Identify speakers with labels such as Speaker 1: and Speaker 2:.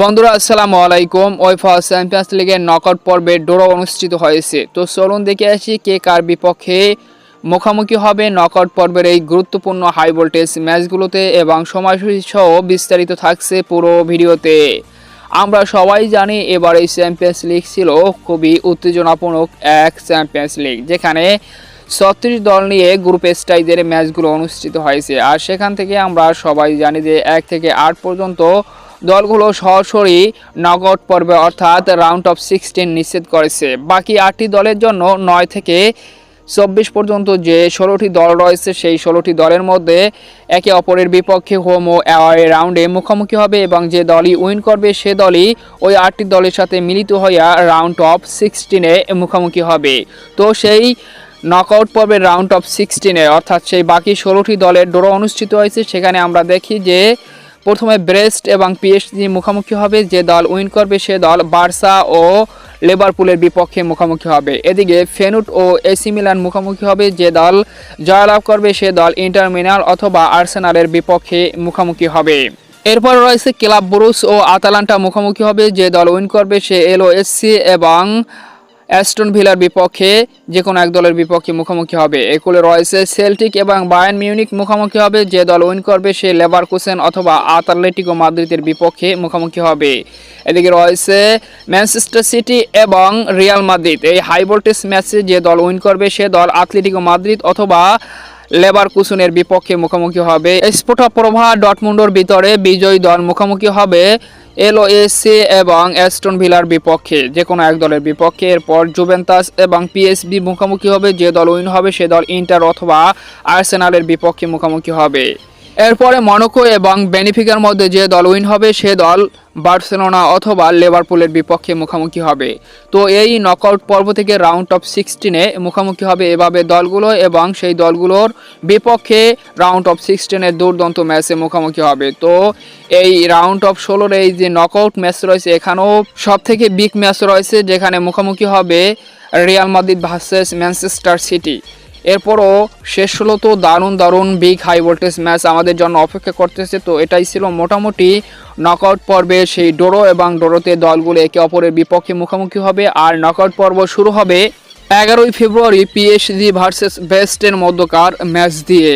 Speaker 1: বন্ধুরা আসসালামু আলাইকুম। ওয়েফা চ্যাম্পিয়ন্স লিগের নকআউট পর্বের ড্র অনুষ্ঠিত হয়েছে। তো চলুন দেখে আসি কে কার বিপক্ষে মুখোমুখি হবে নকআউট পর্বের এই গুরুত্বপূর্ণ হাই ভোল্টেজ ম্যাচগুলোতে এবং সময়সূচি সহ বিস্তারিত থাকছে পুরো ভিডিওতে। আমরা সবাই জানি এবার এই চ্যাম্পিয়ন্স লিগ ছিল খুবই উত্তেজনাপূর্ণ এক চ্যাম্পিয়ন্স লিগ, যেখানে ৩৬ দল নিয়ে গ্রুপ স্টেজের ম্যাচগুলো অনুষ্ঠিত হয়েছে। আর সেখান থেকে আমরা সবাই জানি যে ১ থেকে ৮ পর্যন্ত দলগুলো সরাসরি নকআউট পর্বে অর্থাৎ রাউন্ড অফ 16 নিশ্চিত করেছে। বাকি ৮টি দলের জন্য ৯ থেকে ২৪ পর্যন্ত যে ১৬টি দল রয়েছে, সেই ১৬টি দলের মধ্যে একে অপরের বিপক্ষে হোম ও অ্যাওয়ে রাউন্ডে মুখোমুখি হবে এবং যে দলই উইন করবে সে দলই ওই ৮টি দলের সাথে মিলিত হইয়া রাউন্ড অফ 16-এ মুখোমুখি হবে। তো সেই নকআউট পর্বের রাউন্ড অফ 16-এ অর্থাৎ সেই বাকি ১৬টি দলের ড্র অনুষ্ঠিত হয়েছে। সেখানে আমরা দেখি যে প্রথমে ব্রেস্ট এবং পিএসজি মুখোমুখি হবে। যে দল উইন করবে সে দল বার্সা ও লিভারপুলের বিপক্ষে মুখোমুখি হবে। এদিকে ফেনুট ও এসি মিলান মুখোমুখি হবে। যে দল জয়লাভ করবে সে দল ইন্টার মিলান অথবা আর্সেনালের বিপক্ষে মুখোমুখি হবে। এরপর রয়েছে ক্লাব ব্রুজ ও আতালান্টা মুখোমুখি হবে। যে দল উইন করবে সে এলওএসসি এবং অ্যাস্টন ভিলার বিপক্ষে যে কোনো এক দলের বিপক্ষে মুখোমুখি হবে। এগুলো রয়েছে সেল্টিক এবং বায়ার্ন মিউনিক মুখোমুখি হবে। যে দল উইন করবে সে লেভারকুসেন অথবা আতলেটিকো মাদ্রিদের বিপক্ষে মুখোমুখি হবে। এদিকে রয়েছে ম্যানচেস্টার সিটি এবং রিয়াল মাদ্রিদ। এই হাই ভোল্টেজ ম্যাচে যে দল উইন করবে সে দল আতলেটিকো মাদ্রিদ অথবা লেভারকুসেনের বিপক্ষে মুখোমুখি হবে। স্পোর্টা প্রভা ডটমুন্ডের ভিতরে বিজয়ী দল মুখোমুখি হবে এলওএসসি এবং অ্যাস্টন ভিলার বিপক্ষে যে কোনো এক দলের বিপক্ষে। এরপর জুভেন্টাস এবং পিএসবি মুখোমুখি হবে। যে দল উইন হবে সে দল ইন্টার অথবা আর্সেনালের বিপক্ষে মুখোমুখি হবে। এরপরে মনোকো এবং বেনিফিকার মধ্যে যে দল উইন হবে সে দল বার্সেলোনা অথবা লিভারপুলের বিপক্ষে মুখোমুখি হবে। তো এই নকআউট পর্ব থেকে রাউন্ড অফ 16-এ মুখোমুখি হবে এভাবে দলগুলো এবং সেই দলগুলোর বিপক্ষে রাউন্ড অফ 16-এর দুর্দান্ত ম্যাচে মুখোমুখি হবে। তো এই রাউন্ড অফ 16-এর এই যে নকআউট ম্যাচ রয়েছে, এখানেও সবথেকে বিগ ম্যাচ রয়েছে, যেখানে মুখোমুখি হবে Real Madrid versus Manchester city. এরপরও শেষ হলো তো দারুণ বিগ হাই ভোল্টেজ ম্যাচ আমাদের জন্য অপেক্ষা করতেছে। তো এটাই ছিল মোটামুটি নকআউট পর্বে সেই ড্র এবং ড্রতে দলগুলো একে অপরের বিপক্ষে মুখোমুখি হবে। আর নকআউট পর্ব শুরু হবে 11ই ফেব্রুয়ারি পিএসজি ভার্সেস বেস্টের মধ্যকার ম্যাচ দিয়ে।